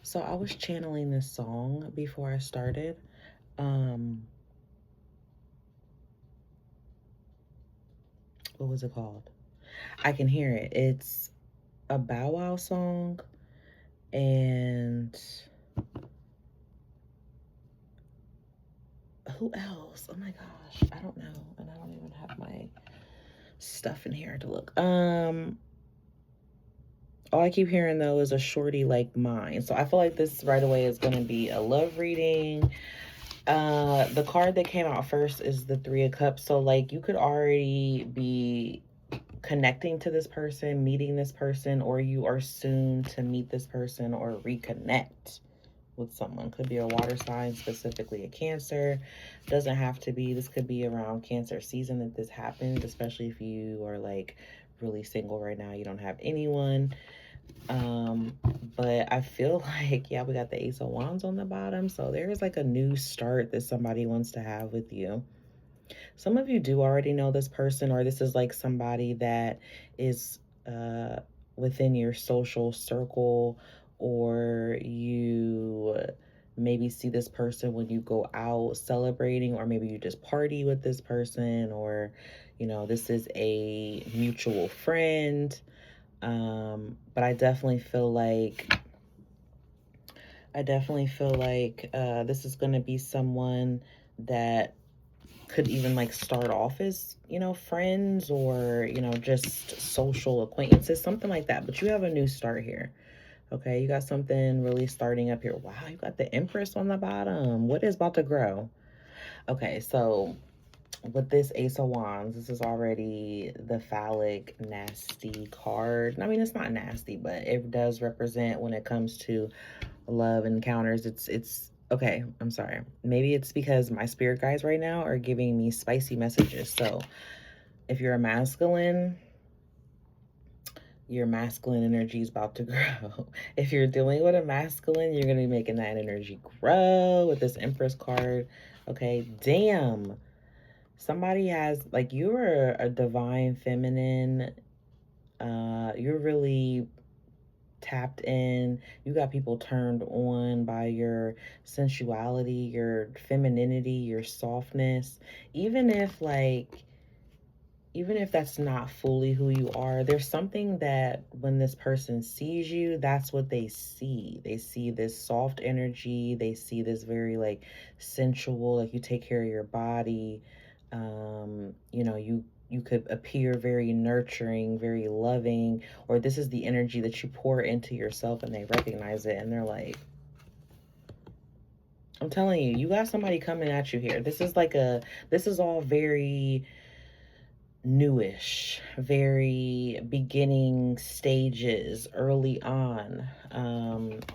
So I was channeling this song before I started. Um, what was it called? I can hear it. It's a Bow Wow song, and who else? Oh my gosh, I don't know, and I don't even have my stuff in here to look. All I keep hearing though is a shorty like mine. So I feel like this right away is gonna be a love reading. The card that came out first is the Three of Cups. So like you could already be connecting to this person, meeting this person, or you are soon to meet this person or reconnect with someone. Could be a water sign, specifically a Cancer. Doesn't have to be. This could be around Cancer season that this happens, especially if you are like really single right now, you don't have anyone. Um, but I feel like, yeah, we got the Ace of Wands on the bottom. So there's like a new start that somebody wants to have with you. Some of you do already know this person, or this is like somebody that is within your social circle, or you maybe see this person when you go out celebrating, or maybe you just party with this person, or this is a mutual friend. But I definitely feel like this is going to be someone that could even like start off as friends, or just social acquaintances, something like that. But you have a new start here. Okay, you got something really starting up here. Wow, you got the Empress on the bottom. What is about to grow? Okay, so with this Ace of Wands, this is already the phallic nasty card. I mean, it's not nasty, but it does represent, when it comes to love encounters, it's okay. I'm sorry, maybe it's because my spirit guides right now are giving me spicy messages. So if you're a masculine, your masculine energy is about to grow. If you're dealing with a masculine, you're going to be making that energy grow with this Empress card. Okay, damn, somebody has, like, you're a divine feminine. You're really tapped in. You got people turned on by your sensuality, your femininity, your softness. Even if like even if that's not fully who you are, there's something that when this person sees you, that's what they see. They see this soft energy, they see this very like sensual, like you take care of your body. You could appear very nurturing, very loving, or this is the energy that you pour into yourself, and they recognize it and they're like, I'm telling you, you got somebody coming at you here. This is all very newish, very beginning stages, early on.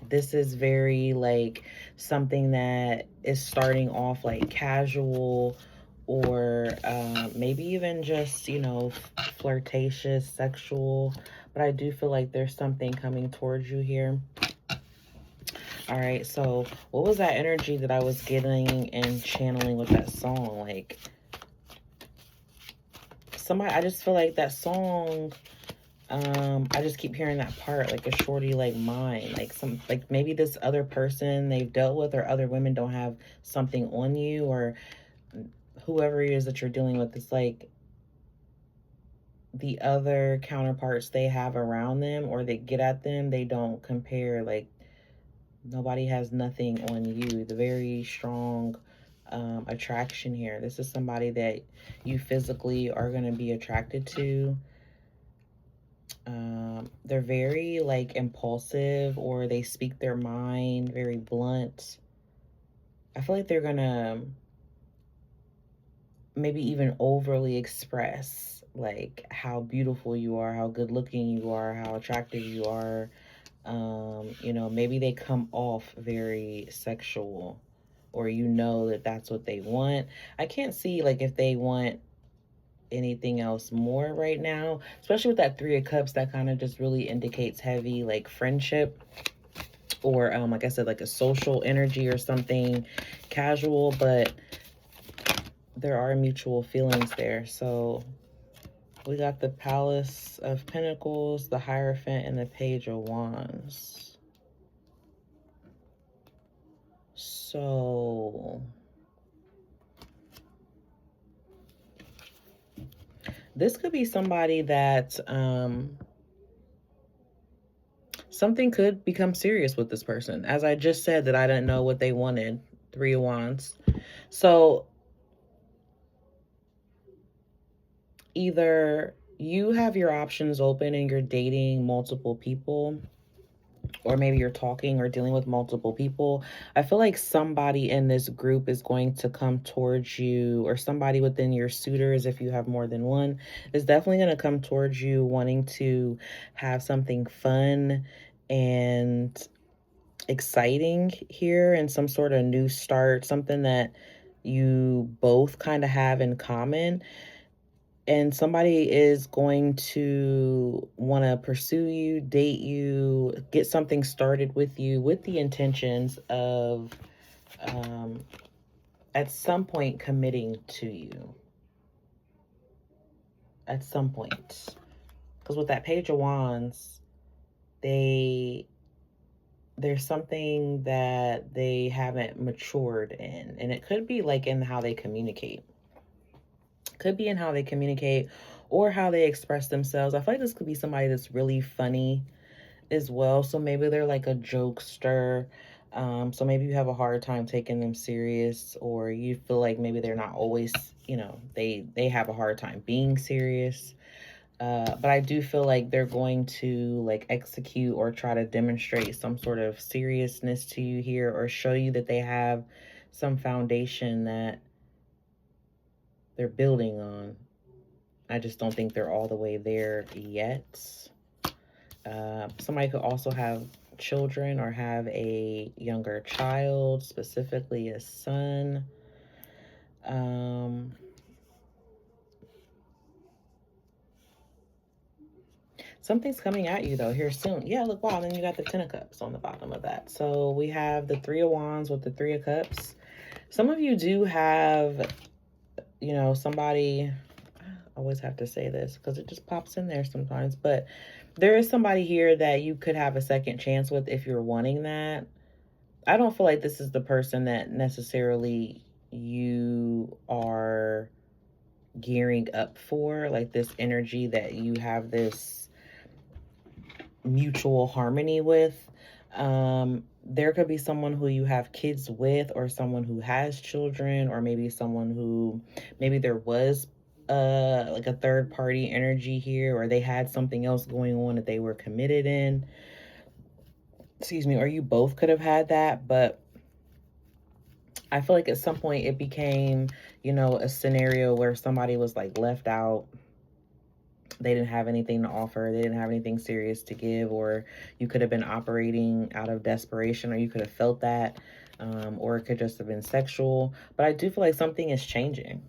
This is very like something that is starting off like casual, or maybe even just, flirtatious, sexual. But I do feel like there's something coming towards you here. All right, so what was that energy that I was getting and channeling with that song? Like, somebody, I just feel like that song, I just keep hearing that part, like a shorty like mine, like some, like maybe this other person they've dealt with, or other women don't have something on you, or whoever it is that you're dealing with, it's like the other counterparts they have around them, or they get at them, they don't compare. Like, nobody has nothing on you. The very strong attraction here. This is somebody that you physically are going to be attracted to. They're very like impulsive, or they speak their mind, very blunt. I feel like they're gonna maybe even overly express like how beautiful you are, how good looking you are, how attractive you are. Maybe they come off very sexual, or that that's what they want. I can't see like if they want anything else more right now, especially with that Three of Cups. That kind of just really indicates heavy like friendship, or like I said, like a social energy or something casual, but there are mutual feelings there. So we got the Palace of Pentacles, the Hierophant, and the Page of Wands. So this could be somebody that something could become serious with this person. As I just said, that I didn't know what they wanted. 3 of Wands. So either you have your options open and you're dating multiple people, or maybe you're talking or dealing with multiple people. I feel like somebody in this group is going to come towards you, or somebody within your suitors, if you have more than one, is definitely going to come towards you wanting to have something fun and exciting here, and some sort of new start, something that you both kind of have in common. And somebody is going to want to pursue you, date you, get something started with you with the intentions of at some point committing to you. At some point. Because with that Page of Wands, there's something that they haven't matured in. And it could be like in how they communicate. Could be in how they communicate or how they express themselves. I feel like this could be somebody that's really funny as well. So maybe they're like a jokester. So maybe you have a hard time taking them serious, or you feel like maybe they're not always, they have a hard time being serious. But I do feel like they're going to like execute or try to demonstrate some sort of seriousness to you here, or show you that they have some foundation that they're building on. I just don't think they're all the way there yet. Somebody could also have children or have a younger child, specifically a son. Something's coming at you though here soon. Yeah, look, wow, then you got the 10 of Cups on the bottom of that. So we have the 3 of Wands with the 3 of Cups. Some of you do have, somebody, I always have to say this because it just pops in there sometimes, but there is somebody here that you could have a second chance with if you're wanting that. I don't feel like this is the person that necessarily you are gearing up for, like this energy that you have this mutual harmony with. There could be someone who you have kids with, or someone who has children, or maybe someone who, maybe there was like a third party energy here, or they had something else going on that they were committed in. Excuse me, or you both could have had that, but I feel like at some point it became, a scenario where somebody was like left out. They didn't have anything to offer. They didn't have anything serious to give, or you could have been operating out of desperation, or you could have felt that, or it could just have been sexual. But I do feel like something is changing.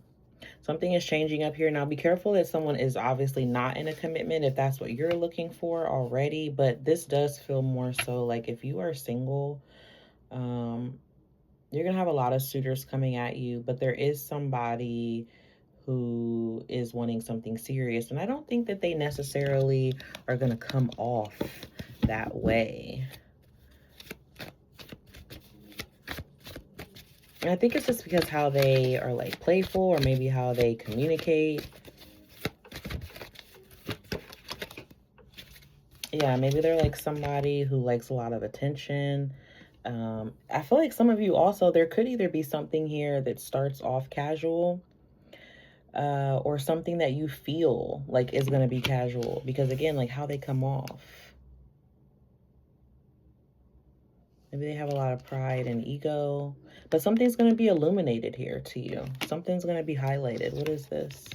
Something is changing up here. Now, be careful that someone is obviously not in a commitment if that's what you're looking for already. But this does feel more so like if you are single, you're going to have a lot of suitors coming at you. But there is somebody who is wanting something serious. And I don't think that they necessarily are going to come off that way. And I think it's just because how they are like playful, or maybe how they communicate. Yeah, maybe they're like somebody who likes a lot of attention. I feel like some of you also, there could either be something here that starts off casual, or something that you feel like is going to be casual, because again, like how they come off. Maybe they have a lot of pride and ego, but something's going to be illuminated here to you. Something's going to be highlighted. What is this?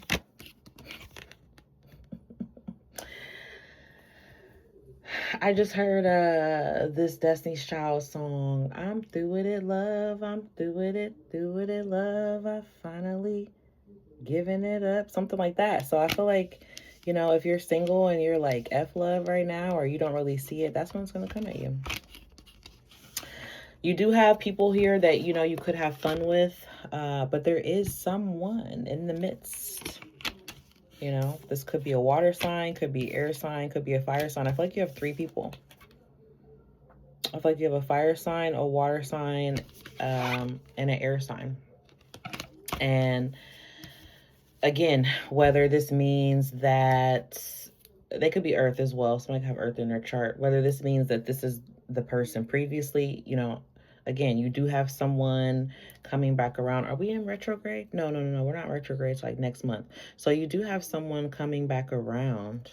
I just heard this Destiny's Child song. I'm through with it, love. I'm through with it, love. I finally giving it up. Something like that. So I feel like, if you're single and you're like F love right now, or you don't really see it, that's when it's going to come at you. You do have people here that, you could have fun with, but there is someone in the midst. This could be a water sign, could be air sign, could be a fire sign. I feel like you have 3 people. I feel like you have a fire sign, a water sign, and an air sign. And again, whether this means that they could be earth as well. Somebody could have earth in their chart. Whether this means that this is the person previously, you know, again, you do have someone coming back around. Are we in retrograde? No, no, no, no. We're not retrograde. It's like next month. So you do have someone coming back around.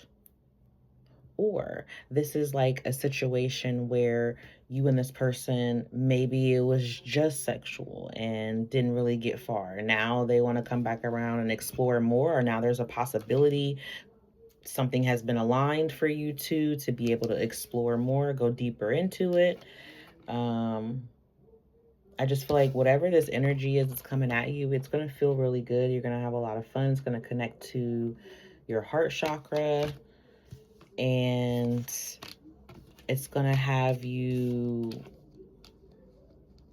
Or this is like a situation where you and this person, maybe it was just sexual and didn't really get far. Now they want to come back around and explore more, or now there's a possibility something has been aligned for you two to be able to explore more, go deeper into it. I just feel like whatever this energy is that's coming at you, it's going to feel really good. You're going to have a lot of fun. It's going to connect to your heart chakra, and it's going to have you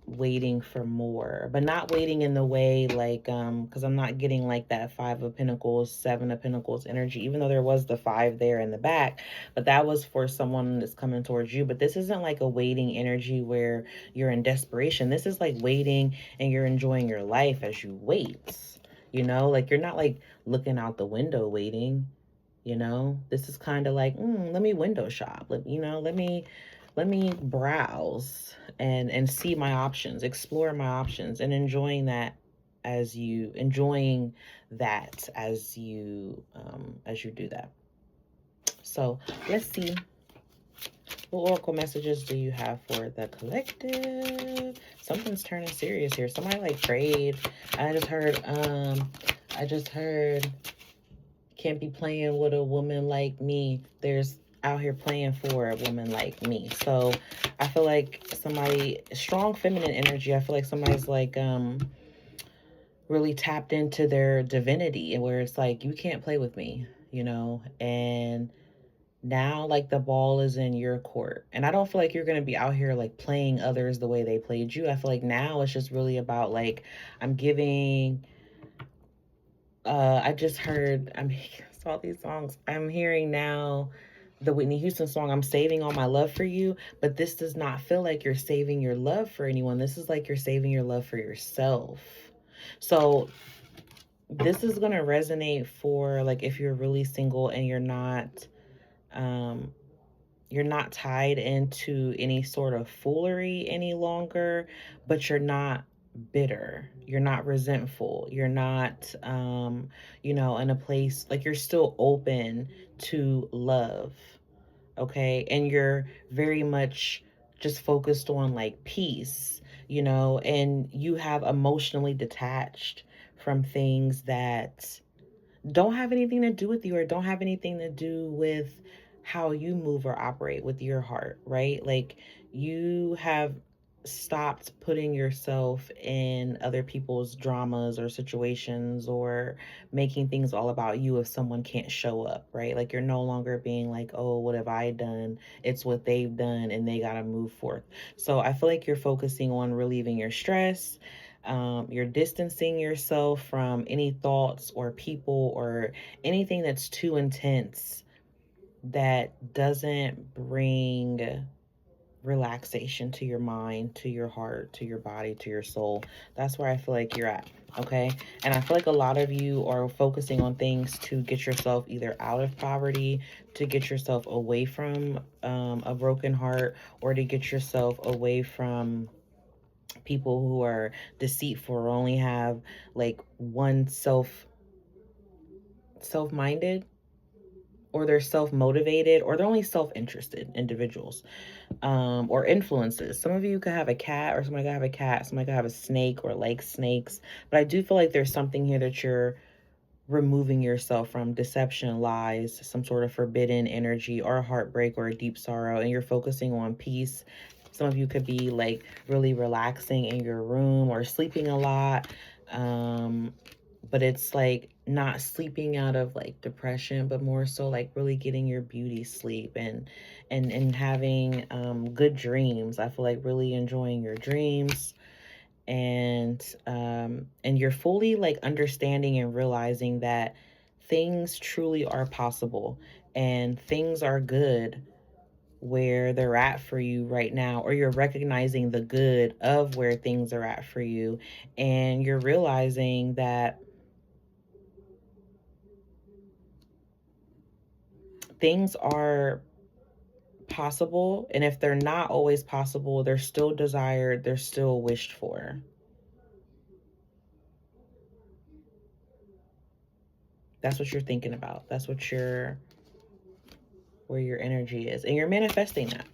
waiting for more, but not waiting in the way like because I'm not getting like that 5 of Pentacles, 7 of Pentacles energy, even though there was the 5 there in the back, but that was for someone that's coming towards you. But this isn't like a waiting energy where you're in desperation. This is like waiting and you're enjoying your life as you wait, you know, like you're not like looking out the window waiting, you know. This is kind of like let me window shop, you know, let me browse and see my options, explore my options, and enjoying that as you do that. So let's see, what oracle messages do you have for the collective? Something's turning serious here. Somebody like prayed. I just heard can't be playing with a woman like me. There's out here playing for a woman like me. So I feel like somebody, strong feminine energy. I feel like somebody's like really tapped into their divinity, and where it's like, you can't play with me, you know. And now like the ball is in your court, and I don't feel like you're going to be out here like playing others the way they played you. I feel like now it's just really about like, I'm giving I just heard, I mean, all these songs. I'm hearing now the Whitney Houston song, I'm saving all my love for you, but this does not feel like you're saving your love for anyone. This is like you're saving your love for yourself. So this is going to resonate for like if you're really single and you're not tied into any sort of foolery any longer, but you're not bitter, you're not resentful, you're not you know, in a place like you're still open to love, okay? And you're very much just focused on like peace, you know, and you have emotionally detached from things that don't have anything to do with you, or don't have anything to do with how you move or operate with your heart, right? Like you have stopped putting yourself in other people's dramas or situations, or making things all about you if someone can't show up, right? Like you're no longer being like, oh, what have I done? It's what they've done and they got to move forth. So I feel like you're focusing on relieving your stress. You're distancing yourself from any thoughts or people or anything that's too intense, that doesn't bring relaxation to your mind, to your heart, to your body, to your soul. That's where I feel like you're at, okay? And I feel like a lot of you are focusing on things to get yourself either out of poverty, to get yourself away from a broken heart, or to get yourself away from people who are deceitful, or only have like one self-minded, or they're self-motivated, or they're only self-interested individuals, or influences. Some of you could have a cat, or somebody could have a cat, somebody could have a snake or like snakes. But I do feel like there's something here that you're removing yourself from: deception, lies, some sort of forbidden energy, or a heartbreak, or a deep sorrow, and you're focusing on peace. Some of you could be like really relaxing in your room or sleeping a lot. But it's like not sleeping out of like depression, but more so like really getting your beauty sleep, and having good dreams. I feel like really enjoying your dreams, and you're fully like understanding and realizing that things truly are possible, and things are good where they're at for you right now, or you're recognizing the good of where things are at for you, and you're realizing that things are possible, and if they're not always possible, they're still desired, they're still wished for. That's what you're thinking about. That's what where your energy is, and you're manifesting that.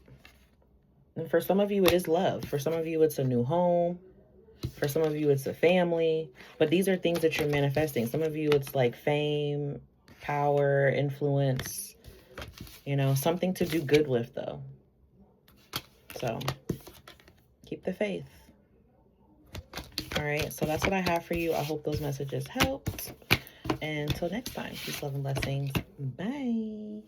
And for some of you, it is love. For some of you, it's a new home. For some of you, it's a family. But these are things that you're manifesting. Some of you, it's like fame, power, influence, you know, something to do good with, though. So keep the faith. All right, so that's what I have for you. I hope those messages helped. And until next time, peace, love, and blessings. Bye.